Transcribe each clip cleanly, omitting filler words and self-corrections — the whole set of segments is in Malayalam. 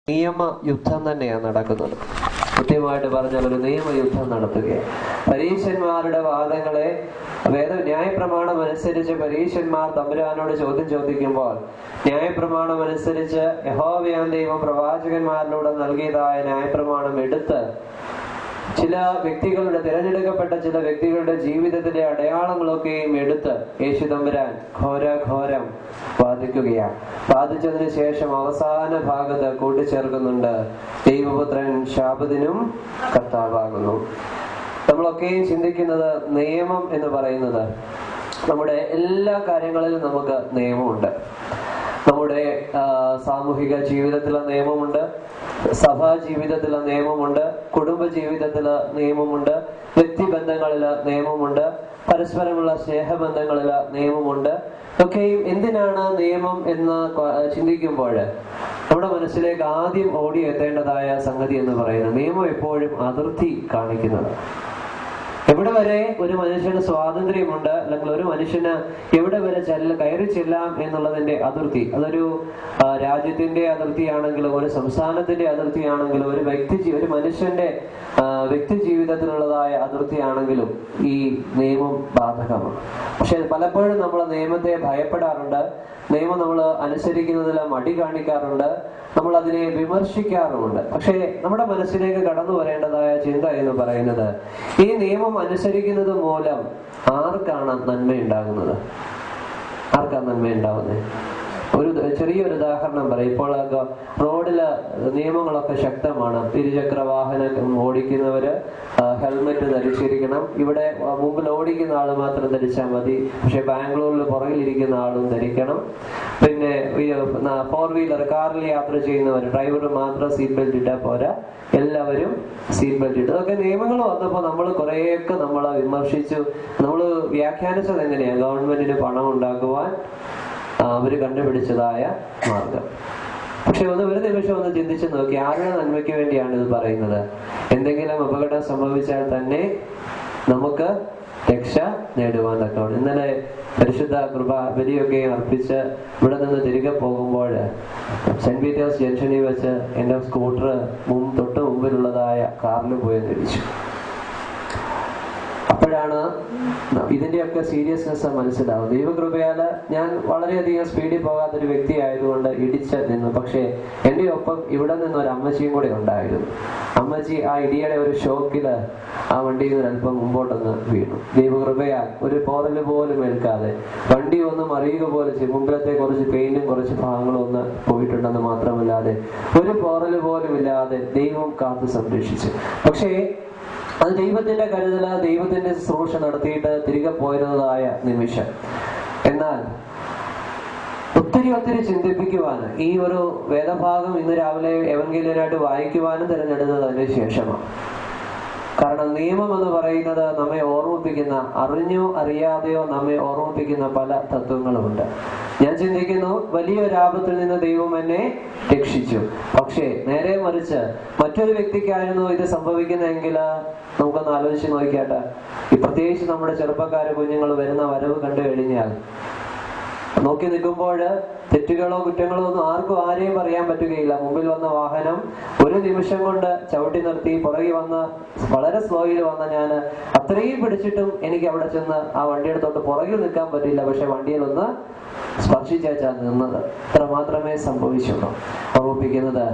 നിയമയുദ്ധം തന്നെയാണ് നടക്കുന്നത്. കൃത്യമായിട്ട് പറഞ്ഞാൽ ഒരു നിയമയുദ്ധം നടത്തുകയാണ്. പരീശന്മാരുടെ വാദങ്ങളെ ന്യായപ്രമാണം അനുസരിച്ച് പരീശന്മാർ തമ്പുരാനോട് ചോദ്യം ചോദിക്കുമ്പോൾ ന്യായപ്രമാണം അനുസരിച്ച് യഹോവയാം ദൈവം പ്രവാചകന്മാരിലൂടെ നൽകിയതായ ന്യായപ്രമാണം എടുത്ത് ചില വ്യക്തികളുടെ, തിരഞ്ഞെടുക്കപ്പെട്ട ചില വ്യക്തികളുടെ ജീവിതത്തിലെ അടയാളങ്ങളൊക്കെയും എടുത്ത് യേശു തമ്പുരാൻ ഘോരം വാദിക്കുകയാണ്. വാദിച്ചതിന് ശേഷം അവസാന ഭാഗത്ത് കൂട്ടിച്ചേർക്കുന്നുണ്ട്, ദൈവപുത്രൻ ശാപത്തിനും കർത്താവാകുന്നു. നമ്മളൊക്കെയും ചിന്തിക്കുന്നത് നിയമം എന്ന് പറയുന്നത്, നമ്മുടെ എല്ലാ കാര്യങ്ങളിലും നമുക്ക് നിയമമുണ്ട്. നമ്മുടെ സാമൂഹിക ജീവിതത്തിലെ നിയമമുണ്ട്, സഭാ ജീവിതത്തിലെ നിയമമുണ്ട്, കുടുംബ ജീവിതത്തിലെ നിയമമുണ്ട്, വ്യക്തിബന്ധങ്ങളിലെ നിയമമുണ്ട്, പരസ്പരമുള്ള സ്നേഹബന്ധങ്ങളിലെ നിയമമുണ്ട്. ഒക്കെയും എന്തിനാണ് നിയമം എന്ന് ചിന്തിക്കുമ്പോൾ നമ്മുടെ മനസ്സിലേക്ക് ആദ്യം ഓടിയെത്തേണ്ടതായ സംഗതി എന്ന് പറയുന്നത്, നിയമം എപ്പോഴും അതിർത്തി കാണിക്കുന്നത്. എവിടെ വരെ ഒരു മനുഷ്യന് സ്വാതന്ത്ര്യമുണ്ട്, അല്ലെങ്കിൽ ഒരു മനുഷ്യന് എവിടെ വരെ കയറി ചെല്ലാം എന്നുള്ളതിന്റെ അതിർത്തി, അതൊരു രാജ്യത്തിന്റെ അതിർത്തിയാണെങ്കിലും ഒരു സംസ്ഥാനത്തിന്റെ അതിർത്തിയാണെങ്കിലും ഒരു മനുഷ്യന്റെ വ്യക്തി ജീവിതത്തിലുള്ളതായ അതിർത്തിയാണെങ്കിലും ഈ നിയമം ബാധകമാണ്. പക്ഷെ പലപ്പോഴും നമ്മൾ നിയമത്തെ ഭയപ്പെടാറുണ്ട്, നിയമം നമ്മൾ അനുസരിക്കുന്നതിൽ മടി കാണിക്കാറുണ്ട്, നമ്മൾ അതിനെ വിമർശിക്കാറുമുണ്ട്. പക്ഷേ നമ്മുടെ മനസ്സിലേക്ക് കടന്നു വരേണ്ടതായ ചിന്ത എന്ന് പറയുന്നത്, ഈ നിയമം അനുസരിക്കുന്നത് മൂലം ആർക്കാണ് നന്മയുണ്ടാകുന്നത്? ആർക്കാണ് നന്മയുണ്ടാവുന്നത്? ഒരു ചെറിയൊരു ഉദാഹരണം പറയാം. ഇപ്പോൾ റോഡില് നിയമങ്ങളൊക്കെ ശക്തമാണ്. ഇരുചക്ര വാഹനം ഓടിക്കുന്നവര് ഹെൽമെറ്റ് ധരിച്ചിരിക്കണം. ഇവിടെ മുമ്പിൽ ഓടിക്കുന്ന ആള് മാത്രം ധരിച്ചാൽ മതി, പക്ഷെ ബാംഗ്ലൂരിൽ പുറകിലിരിക്കുന്ന ആളും ധരിക്കണം. പിന്നെ 4 വീലർ കാറിൽ യാത്ര ചെയ്യുന്നവർ ഡ്രൈവർ മാത്രം സീറ്റ് ബെൽറ്റ് ഇട്ടാൽ പോരാ, എല്ലാവരും സീറ്റ് ബെൽറ്റ് ഇട്ടു. അതൊക്കെ നിയമങ്ങൾ വന്നപ്പോൾ നമ്മൾ കുറേയൊക്കെ നമ്മളെ വിമർശിച്ചു. നമ്മൾ വ്യാഖ്യാനിച്ചത് എങ്ങനെയാണ്? ഗവൺമെന്റിന് പണം ഉണ്ടാക്കുവാൻ അവര് കണ്ടുപിടിച്ചതായ മാർഗം. പക്ഷെ ഒരു നിമിഷം ഒന്ന് ചിന്തിച്ചു നോക്കി, ആരുടെ നന്മയ്ക്ക് വേണ്ടിയാണ് ഇത് പറയുന്നത്? എന്തെങ്കിലും അപകടം സംഭവിച്ചാൽ തന്നെ നമുക്ക് രക്ഷ നേടുവാൻ തക്കവണ്ണം. ഇന്നലെ പരിശുദ്ധ ബലിയൊക്കെ അർപ്പിച്ച് ഇവിടെ നിന്ന് തിരികെ പോകുമ്പോൾ സെന്റ് പീറ്റേഴ്സ് ജംഗ്ഷനിൽ വെച്ച് എന്റെ സ്കൂട്ടർ തൊട്ട് മുമ്പിലുള്ളതായ കാറിൽ പോയി ഇടിച്ചു. അപ്പോഴാണ് ഇതിന്റെയൊക്കെ സീരിയസ്നെസ് മനസ്സിലാവും. ദൈവകൃപയാല് ഞാൻ വളരെയധികം സ്പീഡിൽ പോകാത്തൊരു വ്യക്തി ആയതുകൊണ്ട് ഇടിച്ച് നിന്നു. പക്ഷെ എന്റെ ഒപ്പം ഇവിടെ നിന്ന് ഒരു അമ്മച്ചിയും കൂടെ ഉണ്ടായിരുന്നു. അമ്മച്ചി ആ ഇടിയുടെ ഒരു ഷോക്കില് ആ വണ്ടിയിൽ നിന്ന് അല്പം മുമ്പോട്ടൊന്ന് വീണു. ദൈവകൃപയാൽ ഒരു പോറല് പോലും ഏൽക്കാതെ വണ്ടി ഒന്നും അറിയുക പോലെ മുമ്പിലത്തെ കുറച്ച് പെയിന്റും കുറച്ച് ഭാഗങ്ങളും ഒന്ന് പോയിട്ടുണ്ടെന്ന് മാത്രമല്ലാതെ ഒരു പോറല് പോലും ഇല്ലാതെ ദൈവം കാത്തു സംരക്ഷിച്ചു. പക്ഷേ അത് ദൈവത്തിന്റെ കരുതല, ദൈവത്തിന്റെ ശുശ്രൂഷ നടത്തിയിട്ട് തിരികെ പോയിരുന്നതായ നിമിഷം. എന്നാൽ ഒത്തിരി ചിന്തിപ്പിക്കുവാന് ഈ ഒരു വേദഭാഗം ഇന്ന് രാവിലെ എവൻഗേലിയനായിട്ട് വായിക്കുവാനും തിരഞ്ഞെടുത്തത് അതിന് ശേഷമാണ്. കാരണം നിയമം എന്ന് പറയുന്നത് നമ്മെ ഓർമ്മിപ്പിക്കുന്ന, അറിഞ്ഞോ അറിയാതെയോ നമ്മെ ഓർമ്മിപ്പിക്കുന്ന പല തത്വങ്ങളുമുണ്ട്. ഞാൻ ചിന്തിക്കുന്നു, വലിയൊരു ആപത്തിൽ നിന്ന് ദൈവം എന്നെ രക്ഷിച്ചു. പക്ഷേ നേരെ മറിച്ച് മറ്റൊരു വ്യക്തിക്കായിരുന്നു ഇത് സംഭവിക്കുന്നതെങ്കിൽ നമുക്കൊന്ന് ആലോചിച്ച് നോക്കിയാട്ടെ. പ്രത്യേകിച്ച് നമ്മുടെ ചെറുപ്പക്കാര് കുഞ്ഞുങ്ങൾ വരുന്ന വരവ് കണ്ടു കഴിഞ്ഞാൽ നോക്കി നിൽക്കുമ്പോൾ തെറ്റുകളോ കുറ്റങ്ങളോ ഒന്നും ആരെയും പറയാൻ പറ്റുകയില്ല. മുമ്പിൽ വന്ന വാഹനം ഒരു നിമിഷം കൊണ്ട് ചവിട്ടി നിർത്തി, പുറകെ വന്ന് വളരെ സ്ലോയിൽ വന്ന ഞാൻ അത്രയും പിടിച്ചിട്ടും എനിക്ക് അവിടെ ചെന്ന് ആ വണ്ടിയുടെ തൊട്ട് പുറകിൽ നിൽക്കാൻ പറ്റില്ല. പക്ഷെ വണ്ടിയിൽ ഒന്ന് സ്പർശിച്ചാ നിന്നത്. അത്ര മാത്രമേ സംഭവിച്ചുള്ളൂ. ഓർമ്മിപ്പിക്കുന്നത്,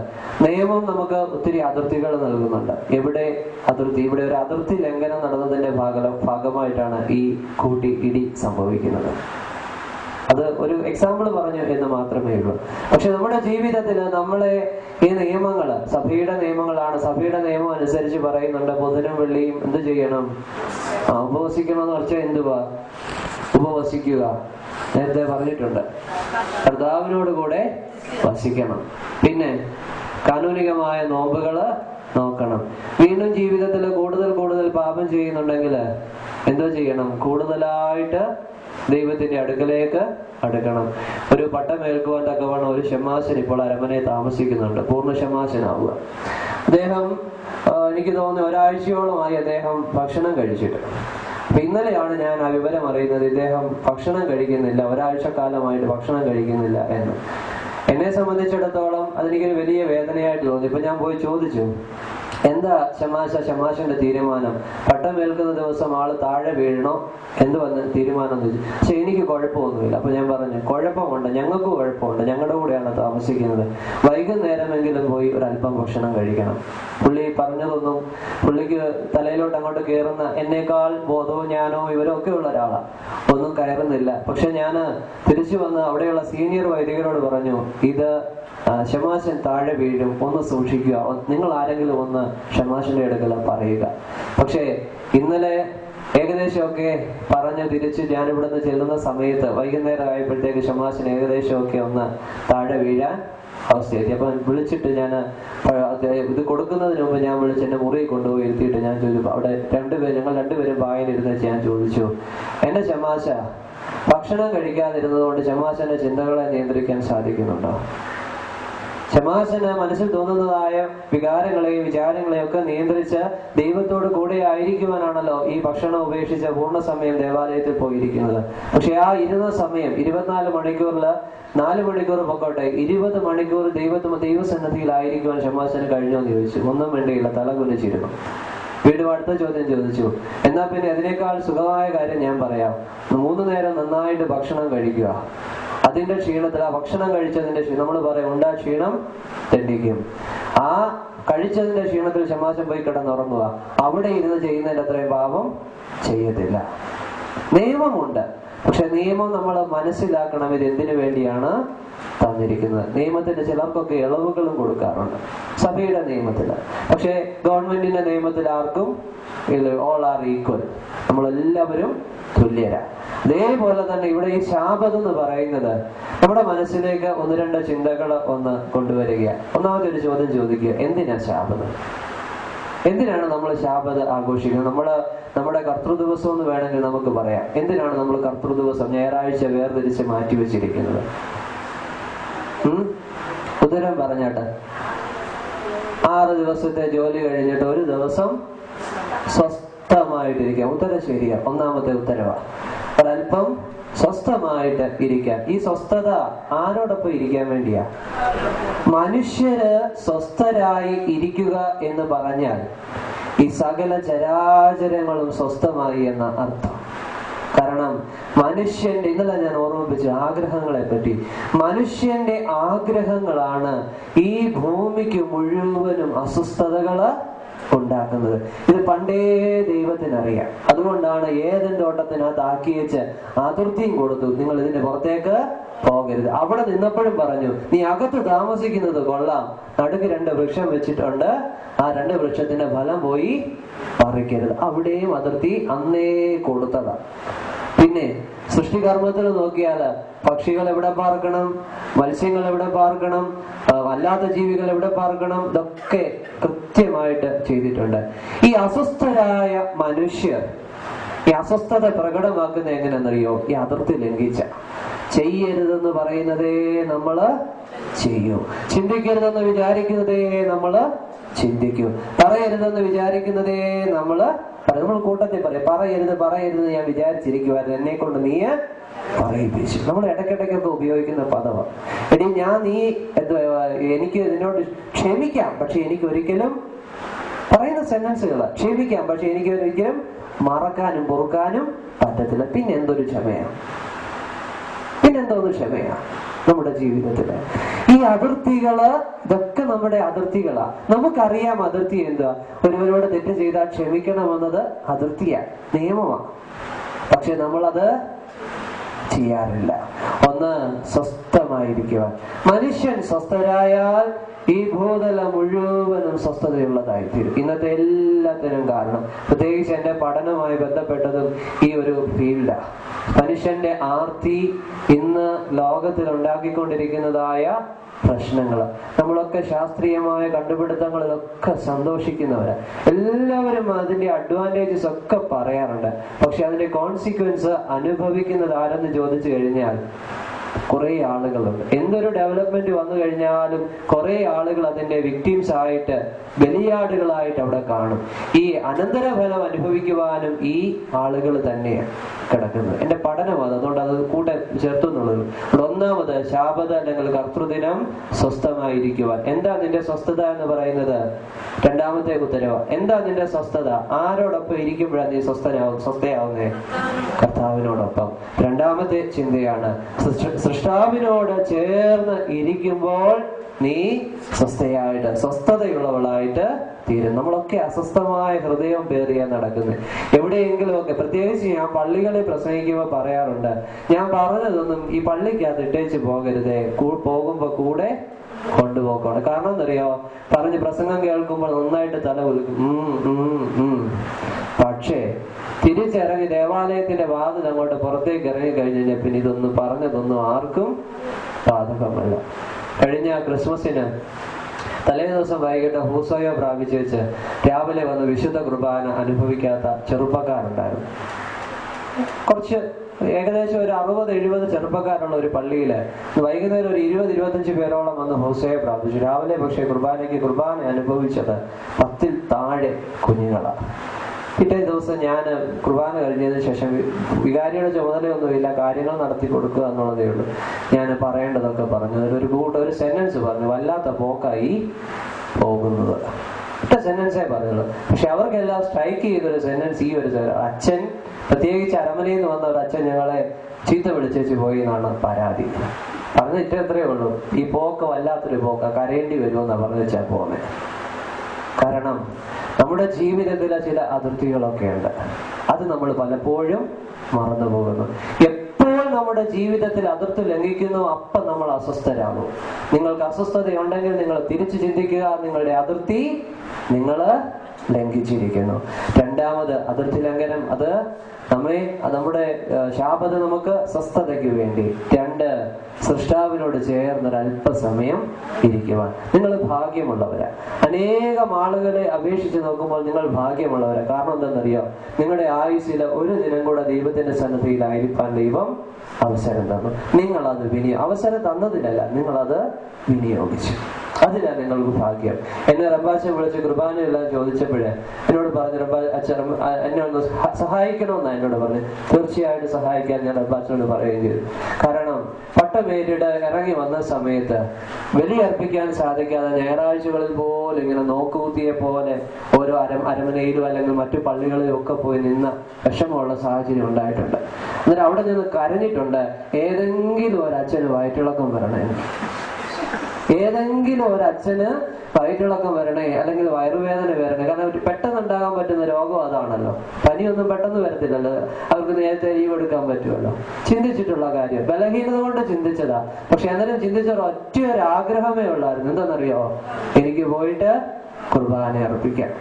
നിയമം നമുക്ക് ഒത്തിരി അതിർത്തികൾ നൽകുന്നുണ്ട്. എവിടെ അതിർത്തി? ഇവിടെ ഒരു അതിർത്തി ലംഘനം നടന്നതിന്റെ ഭാഗമായിട്ടാണ് ഈ കൂട്ടി ഇടി സംഭവിക്കുന്നത്. അത് ഒരു എക്സാമ്പിൾ പറഞ്ഞു എന്ന് മാത്രമേ ഉള്ളൂ. പക്ഷെ നമ്മുടെ ജീവിതത്തിൽ നമ്മളെ ഈ നിയമങ്ങള് സഭയുടെ നിയമങ്ങളാണ്. സഭയുടെ നിയമം അനുസരിച്ച് പറയുന്നുണ്ട്, ബുധനും വെള്ളിയും എന്ത് ചെയ്യണം? ഉപവസിക്കണമെന്ന് വെച്ചാൽ എന്തുവാ? ഉപവസിക്കുക. നേരത്തെ പറഞ്ഞിട്ടുണ്ട്, കർത്താവിനോട് കൂടെ വസിക്കണം. പിന്നെ കാനൂനികമായ നോമ്പുകള് നോക്കണം. വീണ്ടും ജീവിതത്തിൽ കൂടുതൽ പാപം ചെയ്യുന്നുണ്ടെങ്കിൽ എന്തോ ചെയ്യണം? കൂടുതലായിട്ട് ദൈവത്തിന്റെ അടുക്കലേക്ക് അടുക്കണം. ഒരു പട്ടമേൽക്കുവാൻ തക്കവണ്ണം ഒരു ശമാശൻ ഇപ്പോൾ അരമനയെ താമസിക്കുന്നുണ്ട്. പൂർണ്ണ ശമാശനാവുക. അദ്ദേഹം എനിക്ക് തോന്നുന്നു ഒരാഴ്ചയോളമായി അദ്ദേഹം ഭക്ഷണം കഴിച്ചിട്ട്. അപ്പൊ ഇന്നലെയാണ് ഞാൻ ആ വിവരം അറിയുന്നത്. ഇദ്ദേഹം ഭക്ഷണം കഴിക്കുന്നില്ല, ഒരാഴ്ചക്കാലമായിട്ട് ഭക്ഷണം കഴിക്കുന്നില്ല എന്ന്. എന്നെ സംബന്ധിച്ചിടത്തോളം അതെനിക്കൊരു വലിയ വേദനയായിട്ട് തോന്നി. ഇപ്പൊ ഞാൻ പോയി ചോദിച്ചു, എന്താ ശമാശന്റെ തീരുമാനം? പട്ടമേൽക്കുന്ന ദിവസം ആള് താഴെ വീഴണോ? എന്ത് വന്ന് തീരുമാനം എന്ന് ചോദിച്ചു. പക്ഷെ എനിക്ക് കുഴപ്പമൊന്നുമില്ല. അപ്പൊ ഞാൻ പറഞ്ഞു, കുഴപ്പമുണ്ട്, ഞങ്ങൾക്ക് കുഴപ്പമുണ്ട്, ഞങ്ങളുടെ കൂടെയാണ് താമസിക്കുന്നത്, വൈകുന്നേരമെങ്കിലും പോയി ഒരല്പം ഭക്ഷണം കഴിക്കണം. പുള്ളി പറഞ്ഞതൊന്നും പുള്ളിക്ക് തലയിലോട്ട് അങ്ങോട്ട് കയറുന്ന, എന്നേക്കാൾ ബോധവും ഞാനോ ഇവരൊക്കെ ഉള്ള ഒരാളാണ്, ഒന്നും കയറുന്നില്ല. പക്ഷെ ഞാൻ തിരിച്ചു വന്ന് അവിടെയുള്ള സീനിയർ വൈദികരോട് പറഞ്ഞു, ഇത് ശമാശൻ താഴെ വീഴും, ഒന്ന് സൂക്ഷിക്കുക, നിങ്ങൾ ആരെങ്കിലും ഒന്ന് ശമാശന്റെ അടുക്കൽ പറയുക. പക്ഷേ ഇന്നലെ ഏകദേശമൊക്കെ പറഞ്ഞ് തിരിച്ച് ഞാൻ ഇവിടുന്ന് ചെല്ലുന്ന സമയത്ത് വൈകുന്നേരം ആയപ്പോഴത്തേക്ക് ശമാശൻ ഏകദേശമൊക്കെ ഒന്ന് താഴെ വീഴാൻ അവസ്ഥയായി. അപ്പൊ വിളിച്ചിട്ട് ഞാൻ ഇത് കൊടുക്കുന്നതിന് മുമ്പ് ഞാൻ വിളിച്ച് എന്റെ മുറിയിൽ കൊണ്ടുപോയി ഇരുത്തിയിട്ട് ഞാൻ ചോദിച്ചു, അവിടെ ഞങ്ങൾ രണ്ടുപേരും വായനിരുന്ന് ഞാൻ ചോദിച്ചു, എന്റെ ശമാശ ഭക്ഷണം കഴിക്കാതിരുന്നത് കൊണ്ട് ശമാശന്റെ ചിന്തകളെ നിയന്ത്രിക്കാൻ സാധിക്കുന്നുണ്ടോ? ശമാശന് മനസ്സിൽ തോന്നുന്നതായ വികാരങ്ങളെയും വിചാരങ്ങളെയും ഒക്കെ നിയന്ത്രിച്ച് ദൈവത്തോട് കൂടെ ആയിരിക്കുവാനാണല്ലോ ഈ ഭക്ഷണം ഉപേക്ഷിച്ച് പൂർണ്ണസമയം ദേവാലയത്തിൽ പോയിരിക്കുന്നത്. പക്ഷെ ആ ഇരുന്ന സമയം 24 മണിക്കൂറിൽ 4 മണിക്കൂർ പൊക്കോട്ടെ, 20 മണിക്കൂർ ദൈവസന്നിധിയിലായിരിക്കുവാൻ ശമാശന് കഴിഞ്ഞോ എന്ന് ചോദിച്ചു. ഒന്നും വേണ്ടിയില്ല, തല കുനിച്ചിരുന്നു. വീണ്ടും അടുത്ത ചോദ്യം ചോദിച്ചു, എന്നാ പിന്നെ അതിനേക്കാൾ സുഖമായ കാര്യം ഞാൻ പറയാം, 3 നേരം നന്നായിട്ട് ഭക്ഷണം കഴിക്കുക. അതിന്റെ ക്ഷീണത്തിൽ, ആ ഭക്ഷണം കഴിച്ചതിന്റെ നമ്മൾ പറയും ഉണ്ടാ ക്ഷീണം തെണ്ടിക്കും. ആ കഴിച്ചതിന്റെ ക്ഷീണത്തിൽ ശമാശം പോയി കിടന്നുറങ്ങുക. അവിടെ ഇരുന്ന് ചെയ്യുന്നതിന്റെ അത്രയും പാപം ചെയ്യത്തില്ല. നിയമമുണ്ട്, പക്ഷെ നിയമം നമ്മൾ മനസ്സിലാക്കണം, ഇത് എന്തിനു വേണ്ടിയാണ് തന്നിരിക്കുന്നത്. നിയമത്തിന് ചിലർക്കൊക്കെ ഇളവുകളും കൊടുക്കാറുണ്ട്, സഭയുടെ നിയമത്തില്. പക്ഷെ ഗവൺമെന്റിന്റെ നിയമത്തിൽ ആർക്കും ഓൾ ആർ ഈക്വൽ, നമ്മളെല്ലാവരും തുല്യരാ. അതേപോലെ തന്നെ ഇവിടെ ഈ ശാബത്ത് എന്ന് പറയുന്നത് നമ്മുടെ മനസ്സിലേക്ക് 1-2 ചിന്തകൾ ഒന്ന് കൊണ്ടുവരിക. ഒന്നാമത്തെ ഒരു ചോദ്യം ചോദിക്കുക, എന്തിനാ ശാബത്ത്? എന്തിനാണ് നമ്മൾ ശാബത്ത് ആഘോഷിക്കുന്നത്? നമ്മുടെ കർത്തൃദിവസം എന്ന് വേണമെങ്കിൽ നമുക്ക് പറയാം. എന്തിനാണ് നമ്മൾ കർത്തൃദിവസം ഞായറാഴ്ച വേർതിരിച്ച് മാറ്റി വെച്ചിരിക്കുന്നത്? ഉത്തരം പറഞ്ഞാട്ടെ. 6 ദിവസത്തെ ജോലി കഴിഞ്ഞിട്ട് ഒരു ദിവസം സ്വസ്ഥമായിട്ടിരിക്കാം. ഉത്തരം ശരിയാ, ഒന്നാമത്തെ ഉത്തരവാ. ഒരല്പം സ്വസ്ഥമായിട്ട് ഇരിക്കാൻ. ഈ സ്വസ്ഥത ആരോടൊപ്പം ഇരിക്കാൻ വേണ്ടിയാ? മനുഷ്യര് സ്വസ്ഥരായി ഇരിക്കുക എന്ന് പറഞ്ഞാൽ ഈ സകല ചരാചരങ്ങളും സ്വസ്ഥമായി എന്ന അർത്ഥം. കാരണം മനുഷ്യന്റെ, ഇന്നലെ ഞാൻ ഓർമ്മിപ്പിച്ചു ആഗ്രഹങ്ങളെ പറ്റി, മനുഷ്യന്റെ ആഗ്രഹങ്ങളാണ് ഈ ഭൂമിക്ക് മുഴുവനും അസ്വസ്ഥതകള് ഉണ്ടാക്കുന്നത്. ഇത് പണ്ടേ ദൈവത്തിനറിയാം. അതുകൊണ്ടാണ് ഏദൻ തോട്ടത്തിനകത്ത് ആക്കി വെച്ച് അതിർത്തിയും കൊടുത്തു, നിങ്ങൾ ഇതിന്റെ പുറത്തേക്ക് പോകരുത്. അവിടെ നിന്നപ്പോഴും പറഞ്ഞു, നീ അകത്ത് താമസിക്കുന്നത് കൊള്ളാം, നടുക്ക് 2 വൃക്ഷം വെച്ചിട്ടുണ്ട്, ആ 2 വൃക്ഷത്തിന്റെ ഫലം പോയി പറിക്കരുത്. അവിടെയും അതിർത്തി അന്നേ കൊടുത്തതാ. പിന്നെ സൃഷ്ടികർമ്മത്തിൽ നോക്കിയാല് പക്ഷികൾ എവിടെ പാർക്കണം, മത്സ്യങ്ങൾ എവിടെ പാർക്കണം, അല്ലാത്ത ജീവികൾ എവിടെ പാർക്കണം, ഇതൊക്കെ കൃത്യമായിട്ട് ചെയ്തിട്ടുണ്ട്. ഈ അസ്വസ്ഥരായ മനുഷ്യർ ഈ അസ്വസ്ഥത പ്രകടമാക്കുന്ന എങ്ങനെയെന്നറിയോ? ഈ അതിർത്തി ലംഘിച്ച. ചെയ്യരുതെന്ന് പറയുന്നതേ നമ്മള് ചെയ്യൂ, ചിന്തിക്കരുതെന്ന് വിചാരിക്കുന്നതേ നമ്മള് ചിന്തിക്കൂ, പറയരുതെന്ന് വിചാരിക്കുന്നതേ നമ്മൾ കൂട്ടത്തിൽ പറയരുത് ഞാൻ വിചാരിച്ചിരിക്കുവായിരുന്നു, എന്നെ കൊണ്ട് നീ പറയിപ്പിച്ചു. നമ്മൾ ഇടയ്ക്കിടയ്ക്കൊക്കെ ഉപയോഗിക്കുന്ന പദമാണ്. എടി എനിക്ക് നിന്നോട് ക്ഷമിക്കാം, പക്ഷെ എനിക്ക് ഒരിക്കലും, പറയുന്ന സെന്റൻസുകള്, ക്ഷമിക്കാം പക്ഷെ എനിക്ക് ഒരിക്കലും മറക്കാനും പൊറുക്കാനും പറ്റത്തില്ല. പിന്നെന്തൊരു ക്ഷമയാ നമ്മുടെ ജീവിതത്തില്. ഈ അതിർത്തികള്, ഇതൊക്കെ നമ്മുടെ അതിർത്തികളാ. നമുക്കറിയാം അതിർത്തി എന്താ. ഒരുവരോട് തെറ്റ് ചെയ്താൽ ക്ഷമിക്കണമെന്നത് അതിർത്തിയാ, നിയമമാണ്. പക്ഷെ നമ്മളത് ചെയ്യാറില്ല. ഒന്ന് സ്വസ്ഥമായിരിക്കുക. മനുഷ്യൻ സ്വസ്ഥരായാൽ ഈ ഭൂതലം മുഴുവനും സ്വസ്ഥതയുള്ളതായിത്തീരും. ഇന്നത്തെ എല്ലാത്തിനും കാരണം, പ്രത്യേകിച്ച് എന്റെ പഠനവുമായി ബന്ധപ്പെട്ടതും ഈ ഒരു ഫീൽഡാണ്. മനുഷ്യന്റെ ആർത്തി ഇന്ന് ലോകത്തിൽ ഉണ്ടാക്കിക്കൊണ്ടിരിക്കുന്നതായ പ്രശ്നങ്ങൾ. നമ്മളൊക്കെ ശാസ്ത്രീയമായ കണ്ടുപിടുത്തങ്ങളിലൊക്കെ സന്തോഷിക്കുന്നവരാ. എല്ലാവരും അതിന്റെ അഡ്വാൻറ്റേജസ് ഒക്കെ പറയാറുണ്ട്. പക്ഷെ അതിന്റെ കോൺസിക്വൻസ് അനുഭവിക്കുന്നത് ആരെന്ന് ചോദിച്ചു കഴിഞ്ഞാൽ കുറെ ആളുകളുണ്ട്. എന്തൊരു ഡെവലപ്മെന്റ് വന്നു കഴിഞ്ഞാലും കുറെ ആളുകൾ അതിന്റെ വിക്ടിംസ് ആയിട്ട്, ബലിയാടുകളായിട്ട് അവിടെ കാണും. ഈ അനന്തരഫലം അനുഭവിക്കുവാനും ഈ ആളുകൾ തന്നെയാണ് കിടക്കുന്നത്. എന്റെ പഠനം അതുകൊണ്ട് അത് കൂടെ ചേർത്തു എന്നുള്ളത്. ഒന്നാമത് ശാബത അല്ലെങ്കിൽ കർത്തൃദിനം സ്വസ്ഥമായിരിക്കുവാൻ. എന്താ നിന്റെ സ്വസ്ഥത എന്ന് പറയുന്നത്? രണ്ടാമത്തെ ഉത്തരവ് എന്താ നിന്റെ സ്വസ്ഥത? ആരോടൊപ്പം ഇരിക്കുമ്പോഴാണ് നീ സ്വസ്ഥയാവുന്നേ? കർത്താവിനോടൊപ്പം. രണ്ടാമത്തെ ചിന്തയാണ് സൃഷ്ടാവിനോട് ചേർന്ന് ഇരിക്കുമ്പോൾ നീ സ്വസ്ഥയായിട്ട്, സ്വസ്ഥതയുള്ളവളായിട്ട് തീരും. നമ്മളൊക്കെ അസ്വസ്ഥമായ ഹൃദയം പേറിയാ നടക്കുന്നത്. എവിടെയെങ്കിലും ഒക്കെ, പ്രത്യേകിച്ച് ഞാൻ പള്ളികളിൽ പ്രസംഗിക്കുമ്പോൾ പറയാറുണ്ട്, ഞാൻ പറഞ്ഞതൊന്നും ഈ പള്ളിക്കകത്ത് ഇട്ടേച്ച് പോകരുതേ, പോകുമ്പോ കൂടെ കൊണ്ടുപോക്കണം. കാരണം എന്തറിയോ? പറഞ്ഞ് പ്രസംഗം കേൾക്കുമ്പോൾ നന്നായിട്ട് തല കുലുക്കും. പക്ഷേ തിരിച്ചിറങ്ങി ദേവാലയത്തിന്റെ വാതിൽ അങ്ങോട്ട് പുറത്തേക്ക് ഇറങ്ങി കഴിഞ്ഞാൽ പിന്നെ ഇതൊന്നും പറഞ്ഞതൊന്നും ആർക്കും ബാധകമല്ല. കഴിഞ്ഞ ക്രിസ്മസിന് തലേ ദിവസം വൈകിട്ട് ഹൂസോയോ പ്രാപിച്ചു വെച്ച് രാവിലെ വന്ന് വിശുദ്ധ കുർബാന അനുഭവിക്കാത്ത ചെറുപ്പക്കാരുണ്ടായിരുന്നു. കുറച്ച് ഏകദേശം ഒരു 60-70 ചെറുപ്പക്കാരുള്ള ഒരു പള്ളിയില് വൈകുന്നേരം ഒരു 20-25 പേരോളം വന്ന് ഹൂസോയെ പ്രാപിച്ചു. രാവിലെ പക്ഷേ കുർബാന അനുഭവിച്ചത് 10-ൽ താഴെ കുഞ്ഞുങ്ങളാണ്. പിറ്റേ ദിവസം ഞാൻ കുർബാന കഴിഞ്ഞതിന് ശേഷം, വികാരിയുടെ ചുമതലയൊന്നുമില്ല, കാര്യങ്ങൾ നടത്തി കൊടുക്കുക എന്നുള്ളതേ ഉള്ളൂ, ഞാൻ പറയേണ്ടതൊക്കെ പറഞ്ഞു. ഒരു സെന്റൻസ് പറഞ്ഞു, വല്ലാത്ത പോക്കായി പോകുന്നത്. ഒറ്റ സെന്റൻസേ പറഞ്ഞുള്ളൂ. പക്ഷെ അവർക്കെല്ലാം സ്ട്രൈക്ക് ചെയ്തൊരു സെന്റൻസ് ഈ ഒരു അച്ഛൻ, പ്രത്യേകിച്ച് അരമനയിൽ നിന്ന് വന്ന ഒരു അച്ഛൻ ഞങ്ങളെ ചീത്ത വിളിച്ചേച്ച് പോയി എന്നാണ് പരാതി. പറഞ്ഞിട്ട് എത്രയേ ഉള്ളൂ, ഈ പോക്ക് വല്ലാത്തൊരു പോക്ക, കരയേണ്ടി വരുമെന്നാണ് പറഞ്ഞു വെച്ചാൽ പോകുന്നത്. കാരണം നമ്മുടെ ജീവിതത്തിലെ ചില അതിർത്തികളൊക്കെ ഉണ്ട്. അത് നമ്മൾ പലപ്പോഴും മറന്നു പോകുന്നു. എപ്പോൾ നമ്മുടെ ജീവിതത്തിൽ അതിർത്തി ലംഘിക്കുന്നു, അപ്പം നമ്മൾ അസ്വസ്ഥരാകും. നിങ്ങൾക്ക് അസ്വസ്ഥതയുണ്ടെങ്കിൽ നിങ്ങൾ തിരിച്ചു ചിന്തിക്കുക, നിങ്ങളുടെ അതിർത്തി നിങ്ങൾ ലംഘിച്ചിരിക്കുന്നു. രണ്ടാമത് അതിർത്തി ലംഘനം, അത് നമ്മുടെ ശാപത നമുക്ക് സ്വസ്ഥതയ്ക്ക് വേണ്ടി. 2, സൃഷ്ടാവിനോട് ചേർന്നൊരു അല്പസമയം ഇരിക്കുവാൻ. നിങ്ങൾ ഭാഗ്യമുള്ളവരാ. അനേകം ആളുകളെ അപേക്ഷിച്ച് നോക്കുമ്പോൾ നിങ്ങൾ ഭാഗ്യമുള്ളവരാ. കാരണം എന്താണെന്നറിയോ? നിങ്ങളുടെ ആയുസ്സില് ഒരു ദിനം കൂടെ ദൈവത്തിന്റെ സന്നിധിയിലായിരിക്കാൻ ദൈവം അവസരം തന്നു. നിങ്ങളത് അവസരം തന്നതിലല്ല, നിങ്ങളത് വിനിയോഗിച്ചു. അതിലാണ് നിങ്ങൾക്ക് ഭാഗ്യം. എന്നെ റബ്ബാച്ചൻ വിളിച്ച് കുർബാനയെല്ലാം ചോദിച്ചപ്പോഴേ എന്നോട് പറഞ്ഞു, എന്നെ ഒന്ന് സഹായിക്കണമെന്നാണ് എന്നോട് പറഞ്ഞു. തീർച്ചയായിട്ടും സഹായിക്കാൻ ഞാൻ റബ്ബാച്ചനോട് പറയുകയും ചെയ്തു. കാരണം പട്ടമേരിയുടെ ഇറങ്ങി വന്ന സമയത്ത് ബലിയർപ്പിക്കാൻ സാധിക്കാതെ ഞായറാഴ്ചകളിൽ പോലും ഇങ്ങനെ നോക്കുകുത്തിയെ പോലെ ഓരോ അരമനയിലും അല്ലെങ്കിൽ മറ്റു പള്ളികളിലും ഒക്കെ പോയി നിന്ന വിഷമമുള്ള സാഹചര്യം ഉണ്ടായിട്ടുണ്ട്. എന്നിട്ട് അവിടെ നിന്ന് കരഞ്ഞിട്ടുണ്ട്, ഏതെങ്കിലും ഒരച്ഛന് വയറ്റിളക്കം വരണേ, ഏതെങ്കിലും ഒരച്ഛന് വയറ്റിളക്കം വരണേ, അല്ലെങ്കിൽ വയറുവേദന വരണേ. കാരണം പെട്ടെന്ന് ഉണ്ടാകാൻ പറ്റുന്ന രോഗം അതാണല്ലോ. പനിയൊന്നും പെട്ടെന്ന് വരത്തില്ലല്ലോ, അവർക്ക് നേരത്തെ ലീവ് എടുക്കാൻ പറ്റുമല്ലോ. ചിന്തിച്ചിട്ടുള്ള കാര്യം, ബലഹീനത കൊണ്ട് ചിന്തിച്ചതാ. പക്ഷെ അന്നേരം ചിന്തിച്ച ഒറ്റ ഒരു ആഗ്രഹമേ ഉള്ളായിരുന്നു. എന്താണെന്നറിയോ? എനിക്ക് പോയിട്ട് കുർബാന അർപ്പിക്കാം.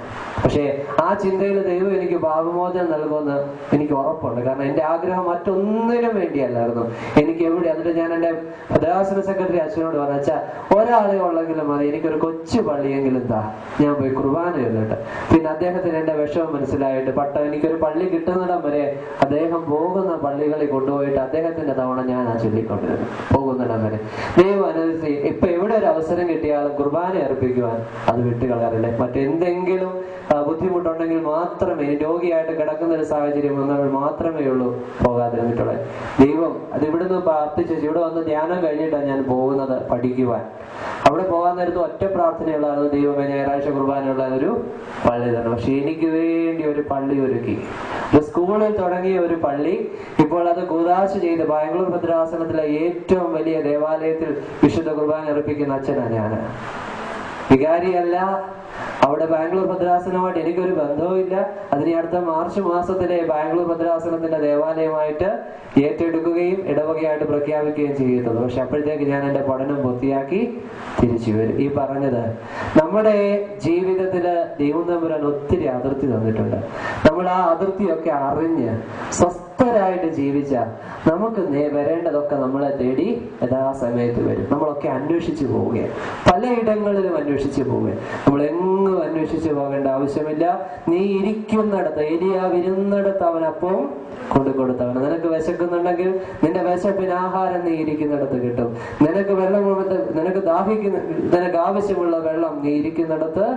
പക്ഷെ ആ ചിന്തയിൽ ദൈവം എനിക്ക് പാപമോചനം നൽകുമെന്ന് എനിക്ക് ഉറപ്പുണ്ട്. കാരണം എന്റെ ആഗ്രഹം മറ്റൊന്നിനും വേണ്ടിയല്ലായിരുന്നു. എനിക്ക് എവിടെ, എന്നിട്ട് ഞാൻ എന്റെ ഭദ്രാസന സെക്രട്ടറി അച്ഛനോട് പറഞ്ഞു, അച്ഛാ ഒരാളെ ഉള്ളെങ്കിലും മതി, എനിക്കൊരു കൊച്ചു പള്ളിയെങ്കിലും താ, ഞാൻ പോയി കുർബാന ചൊല്ലട്ടെ. പിന്നെ അദ്ദേഹത്തിന് എന്റെ വിഷമം മനസ്സിലായിട്ട് എനിക്കൊരു പള്ളി കിട്ടുന്നിടം വരെ അദ്ദേഹം പോകുന്ന പള്ളികളിൽ കൊണ്ടുപോയിട്ട് അദ്ദേഹത്തിന്റെ തവണ ഞാൻ ചൊല്ലിക്കൊണ്ടിരുന്നു, പോകുന്നിടം വരെ. ദൈവം അനുസരിച്ച് ഇപ്പൊ എവിടെ ഒരു അവസരം കിട്ടിയാലും കുർബാന അർപ്പിക്കുവാൻ അത് വിട്ടുകളയാറില്ലേ. മറ്റെന്തെങ്കിലും ബുദ്ധിമുട്ടുണ്ടെങ്കിൽ മാത്രമേ, രോഗിയായിട്ട് കിടക്കുന്ന ഒരു സാഹചര്യം വന്നവർ മാത്രമേ ഉള്ളൂ പോകാതിരുന്നിട്ടുള്ളത്. ദൈവം അത് ഇവിടുന്ന് പ്രാർത്ഥിച്ചു, ഇവിടെ വന്ന് ധ്യാനം കഴിഞ്ഞിട്ടാണ് ഞാൻ പോകുന്നത് പഠിക്കുവാൻ. അവിടെ പോകാൻ നേരത്ത് ഒറ്റ പ്രാർത്ഥനയുള്ളതാണ്, ദൈവമേ ഞായറാഴ്ച കുർബാനയുള്ള ഒരു പള്ളി തന്നെ. പക്ഷെ എനിക്ക് വേണ്ടി ഒരു പള്ളി ഒരുക്കി. സ്കൂളിൽ തുടങ്ങിയ ഒരു പള്ളി ഇപ്പോൾ അത് കൂതാശ ചെയ്ത് ബാംഗ്ലൂർ ഭദ്രാസനത്തിലെ ഏറ്റവും വലിയ ദേവാലയത്തിൽ വിശുദ്ധ കുർബാന അർപ്പിക്കുന്ന അച്ഛനാണ് ഞാൻ. വികാരിയല്ല. അവിടെ ബാംഗ്ലൂർ ഭദ്രാസനമായിട്ട് എനിക്കൊരു ബന്ധവും ഇല്ല. അതിന് അടുത്ത മാർച്ച് മാസത്തിലെ ബാംഗ്ലൂർ ഭദ്രാസനത്തിന്റെ ദേവാലയമായിട്ട് ഏറ്റെടുക്കുകയും ഇടവകയായിട്ട് പ്രഖ്യാപിക്കുകയും ചെയ്യുന്നത്. പക്ഷെ അപ്പോഴത്തേക്ക് ഞാൻ എന്റെ പഠനം പൂർത്തിയാക്കി തിരിച്ചു വരും. ഈ പറഞ്ഞത് നമ്മുടെ ജീവിതത്തില് ദൈവം തമ്പുരാൻ ഒത്തിരി അതിർത്തി തന്നിട്ടുണ്ട്. നമ്മൾ ആ അതിർത്തിയൊക്കെ അറിഞ്ഞ് സ്വസ്ഥ സ്വസ്ഥരായിട്ട് ജീവിച്ച നമുക്ക് വരേണ്ടതൊക്കെ നമ്മളെ തേടി യഥാസമയത്ത് വരും. നമ്മളൊക്കെ അന്വേഷിച്ചു പോവുകയാണ്, പലയിടങ്ങളിലും അന്വേഷിച്ചു പോവുകയാണ്. നമ്മൾ എങ്ങും അന്വേഷിച്ചു പോകേണ്ട ആവശ്യമില്ല. നീ ഇരിക്കുന്നിടത്ത്, ഏലിയാവ് ഇരുന്നിടത്ത് അവൻ അപ്പം കൊടുത്തവന്. നിനക്ക് വിശക്കുന്നുണ്ടെങ്കിൽ നിന്റെ വിശപ്പിന് ആഹാരം നീ ഇരിക്കുന്നിടത്ത് കിട്ടും. നിനക്ക് വെള്ളം, നിനക്ക് ആവശ്യമുള്ള വെള്ളം നീ ഇരിക്കുന്നിടത്ത്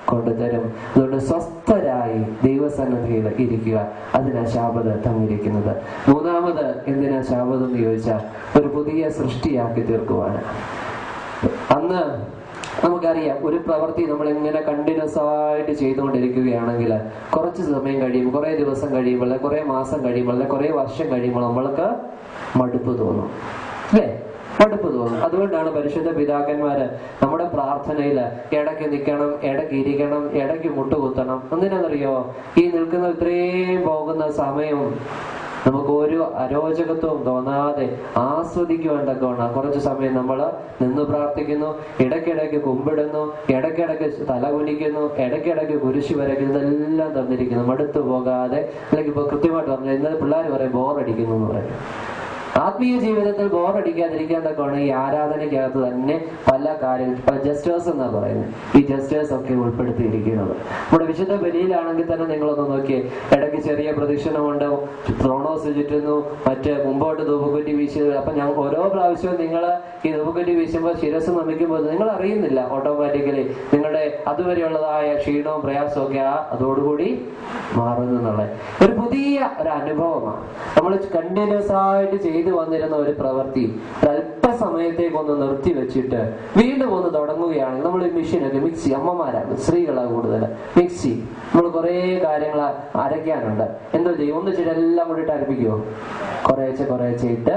കൊണ്ടുതരും. അതുകൊണ്ട് സ്വസ്ഥരായി ദൈവസന്നിധിയിൽ ഇരിക്കുക. അതിനാ ശാബത്ത് തന്നിരിക്കുന്നത്. മൂന്നാമത് എന്തിനാ ശാബത്ത് എന്ന് ചോദിച്ചാൽ ഒരു പുതിയ സൃഷ്ടിയാക്കി തീർക്കുവാണ്. അന്ന് നമുക്കറിയാം, ഒരു പ്രവൃത്തി നമ്മൾ ഇങ്ങനെ കണ്ടിന്യൂസ് ആയിട്ട് ചെയ്തുകൊണ്ടിരിക്കുകയാണെങ്കിൽ കുറച്ച് സമയം കഴിയുമ്പോൾ, കുറെ ദിവസം കഴിയുമ്പോൾ, കുറെ മാസം കഴിയുമ്പോൾ, കുറെ വർഷം കഴിയുമ്പോൾ നമ്മൾക്ക് മടുപ്പ് തോന്നും, അല്ലേ? മടുപ്പ് തോന്നും. അതുകൊണ്ടാണ് പരിശുദ്ധ പിതാക്കന്മാര് നമ്മുടെ പ്രാർത്ഥനയില് ഇടയ്ക്ക് നിൽക്കണം, ഇടയ്ക്ക് ഇരിക്കണം, ഇടയ്ക്ക് മുട്ടുകുത്തണം. എന്തിനാണെന്നറിയോ? ഈ നിൽക്കുന്ന ഇത്രയും പോകുന്ന സമയവും നമുക്ക് ഒരു അരോചകത്വവും തോന്നാതെ ആസ്വദിക്കുവാൻ തക്കവണ്ണം കുറച്ച് സമയം നമ്മൾ നിന്ന് പ്രാർത്ഥിക്കുന്നു, ഇടയ്ക്കിടയ്ക്ക് കുമ്പിടുന്നു, ഇടയ്ക്കിടയ്ക്ക് തല കുനിക്കുന്നു, ഇടയ്ക്കിടയ്ക്ക് കുരിശ് വരയ്ക്കുന്നു. ഇതെല്ലാം തന്നിരിക്കുന്നു. മടുത്തു പോകാതെ, അല്ലെങ്കിൽ ഇപ്പൊ കൃത്യമായിട്ട് പറഞ്ഞു, ഇന്നലെ പിള്ളേർ പറയും ബോറടിക്കുന്നു എന്ന് പറയും. ആത്മീയ ജീവിതത്തിൽ ബോറടിക്കാതിരിക്കാൻ തക്കമാണ് ഈ ആരാധനയ്ക്കകത്ത് തന്നെ പല കാര്യങ്ങൾ, ഇപ്പൊ ജസ്റ്റേഴ്സ് എന്നാ പറയുന്നത്, ഈ ജസ്റ്റേഴ്സ് ഒക്കെ ഉൾപ്പെടുത്തിയിരിക്കുന്നത്. നമ്മുടെ വിശുദ്ധ ബലിയിലാണെങ്കിൽ തന്നെ നിങ്ങളൊന്ന് നോക്കിയേ, ഇടയ്ക്ക് ചെറിയ പ്രദക്ഷിണമുണ്ട്, ത്രോണോസ് ചുറ്റുന്നു, മറ്റ് മുമ്പോട്ട് ധൂപക്കുറ്റി വീശി. അപ്പൊ ഞാൻ ഓരോ പ്രാവശ്യവും നിങ്ങൾ ഈ ധൂപക്കുറ്റി വീശുമ്പോൾ ശിരസ് നമിക്കുമ്പോൾ നിങ്ങൾ അറിയുന്നില്ല, ഓട്ടോമാറ്റിക്കലി നിങ്ങളുടെ അതുവരെയുള്ളതായ ക്ഷീണവും പ്രയാസവും ഒക്കെ അതോടുകൂടി മാറുന്നു എന്നുള്ളത് ഒരു പുതിയ ഒരു അനുഭവമാണ്. നമ്മൾ കണ്ടിന്യൂസ് ആയിട്ട് ചെയ്തു വന്നിരുന്ന ഒരു പ്രവൃത്തി ഒരല്പസമയത്തേക്കൊന്ന് നിർത്തി വെച്ചിട്ട് വീണ്ടും ഒന്ന് തുടങ്ങുകയാണെങ്കിൽ, നമ്മൾ മെഷീനൊക്കെ, മിക്സി, അമ്മമാരാണ്, സ്ത്രീകളാണ് കൂടുതൽ, മിക്സി, നമ്മൾ കുറെ കാര്യങ്ങൾ അരയ്ക്കാനുണ്ട്. എന്തോ ചെയ്യും? ഒന്നിച്ചിട്ട് എല്ലാം കൂടിയിട്ട് അരപ്പിക്കുമോ? കുറേശ്ശെ ഇട്ട്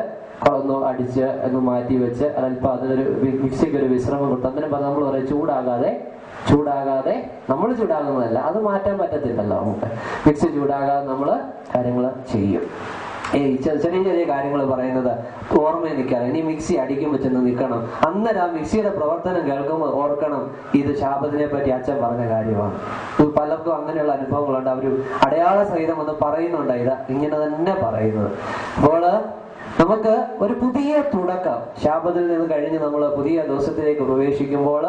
ഒന്ന് അടിച്ച് ഒന്ന് മാറ്റി വെച്ച് അല്പം അതിനൊരു മിക്സിക്ക് ഒരു വിശ്രമം കൊടുത്തു. അങ്ങനെ പറഞ്ഞാൽ നമ്മൾ പറയും ചൂടാകാതെ നമ്മൾ ചൂടാകുന്നതല്ല, അത് മാറ്റാൻ പറ്റത്തില്ലല്ലോ നമുക്ക്. മിക്സി ചൂടാകാതെ നമ്മൾ കാര്യങ്ങൾ ചെയ്യും. ചെറിയ ചെറിയ കാര്യങ്ങൾ പറയുന്നത് ഓർമ്മയിൽ നിൽക്കാതെ, ഇനി മിക്സി അടിക്കുമ്പോൾ ചെന്ന് നിൽക്കണം. അന്നേരം ആ മിക്സിയുടെ പ്രവർത്തനം കേൾക്കുമ്പോൾ ഓർക്കണം, ഇത് ശാബത്തിനെ പറ്റി അച്ഛൻ പറഞ്ഞ കാര്യമാണ്. പലർക്കും അങ്ങനെയുള്ള അനുഭവങ്ങളുണ്ട്. അവർ അടയാള സഹിതം ഒന്ന് പറയുന്നുണ്ട്, ഇത് ഇങ്ങനെ തന്നെ പറയുന്നത്. അപ്പോൾ നമുക്ക് ഒരു പുതിയ തുടക്കം, ശാബത്തിൽ നിന്ന് കഴിഞ്ഞ് നമ്മൾ പുതിയ ദിവസത്തിലേക്ക് പ്രവേശിക്കുമ്പോൾ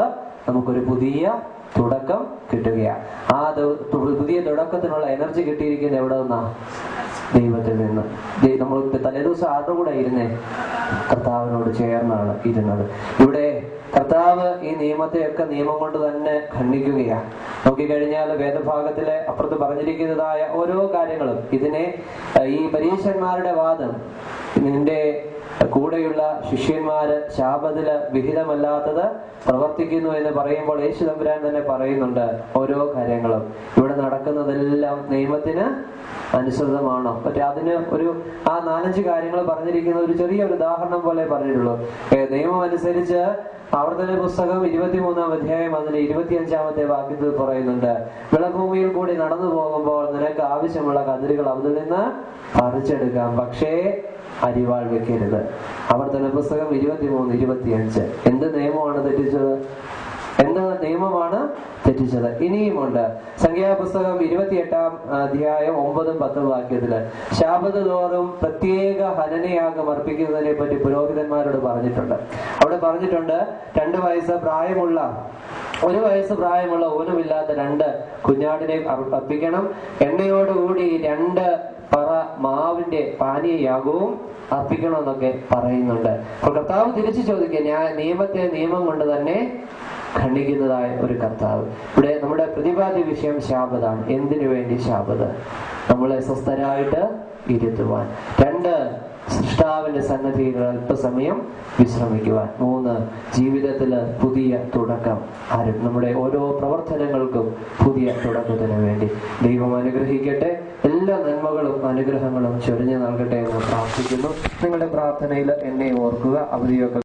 നമുക്കൊരു പുതിയ തുടക്കം കിട്ടുകയാണ്. ആ പുതിയ തുടക്കത്തിനുള്ള എനർജി കിട്ടിയിരിക്കുന്നത് എവിടെ നിന്നാ? ദൈവത്തിൽ നിന്ന്. നമ്മൾ തലേദിവസം ആരുടെ കൂടെ ഇരുന്നേ? കർത്താവിനോട് ചേർന്നാണ് ഇരുന്നത്. ഇവിടെ കർത്താവ് ഈ നിയമത്തെയൊക്കെ നിയമം കൊണ്ട് തന്നെ ഖണ്ഡിക്കുകയാണ്. നോക്കിക്കഴിഞ്ഞാൽ വേദഭാഗത്തിലെ അപ്പുറത്ത് പറഞ്ഞിരിക്കുന്നതായ ഓരോ കാര്യങ്ങളും, ഇതിനെ ഈ പരീശന്മാരുടെ വാദം, നിന്റെ കൂടെയുള്ള ശിഷ്യന്മാര് ശാബത്തില് വിഹിതമല്ലാത്തത് പ്രവർത്തിക്കുന്നു എന്ന് പറയുമ്പോൾ യേശു തമ്പുരാൻ തന്നെ പറയുന്നുണ്ട് ഓരോ കാര്യങ്ങളും ഇവിടെ നടക്കുന്നതെല്ലാം നിയമത്തിന് അനുസൃതമാണോ? പക്ഷെ അതിന് ഒരു 4-5 കാര്യങ്ങൾ പറഞ്ഞിരിക്കുന്ന ഒരു ചെറിയൊരു ഉദാഹരണം പോലെ പറഞ്ഞിട്ടുള്ളൂ. നിയമം അനുസരിച്ച് ആവർത്തന പുസ്തകം 23-ാം അധ്യായം അതിന്റെ 25-ാമത്തെ വാക്യത്തിൽ പറയുന്നുണ്ട്, വിളഭൂമിയിൽ കൂടി നടന്നു പോകുമ്പോൾ നിനക്ക് ആവശ്യമുള്ള കതിരുകൾ അതിൽ നിന്ന് പറിച്ചെടുക്കാം, പക്ഷേ അരിവാൾ വെക്കരുത്. ആവർത്തന പുസ്തകം 23-25. എന്ത് നിയമമാണ് തെറ്റിച്ചത്? എന്ത് നിയമമാണ് തെറ്റിച്ചത്? ഇനിയുമുണ്ട്. സംഖ്യാപുസ്തകം 28-ാം അധ്യായം 9-10 വാക്യത്തില് ശാബത്ത് തോറും പ്രത്യേക ഹനനയാഗം അർപ്പിക്കുന്നതിനെ പറ്റി പുരോഹിതന്മാരോട് പറഞ്ഞിട്ടുണ്ട്. അവിടെ പറഞ്ഞിട്ടുണ്ട്, 2 വയസ്സ് പ്രായമുള്ള 1 വയസ്സ് പ്രായമുള്ള ഊനമില്ലാത്ത 2 കുഞ്ഞാടിനെ അർപ്പിക്കണം. എണ്ണയോടുകൂടി 2 പറ മാവിന്റെ പാനീയയാഗവും അർപ്പിക്കണമെന്നൊക്കെ പറയുന്നുണ്ട്. അപ്പോൾ കർത്താവ് തിരിച്ചു ചോദിക്കുക, നിയമത്തെ നിയമം കൊണ്ട് തന്നെ ഖണ്ഡിക്കുന്നതായ ഒരു കർത്താവ്. ഇവിടെ നമ്മുടെ പ്രതിപാദ്യ വിഷയം ശാബത്താണ്. എന്തിനു വേണ്ടി ശാബത്ത്? നമ്മളെ സ്വസ്ഥരായിട്ട് ഇരുത്തുവാൻ. 2 സൃഷ്ടാവിന്റെ സന്നദ്ധിയിൽ അല്പസമയം വിശ്രമിക്കുവാൻ. 3 ജീവിതത്തില് പുതിയ തുടക്കം. നമ്മുടെ ഓരോ പ്രവർത്തനങ്ങൾക്കും പുതിയ തുടക്കത്തിന് വേണ്ടി ദൈവം അനുഗ്രഹിക്കട്ടെ. എല്ലാ നന്മകളും അനുഗ്രഹങ്ങളും ചൊരിഞ്ഞു നൽകട്ടെ എന്ന് പ്രാർത്ഥിക്കുന്നു. നിങ്ങളുടെ പ്രാർത്ഥനയിൽ എന്നെ ഓർക്കുക. അവധിയൊക്കെ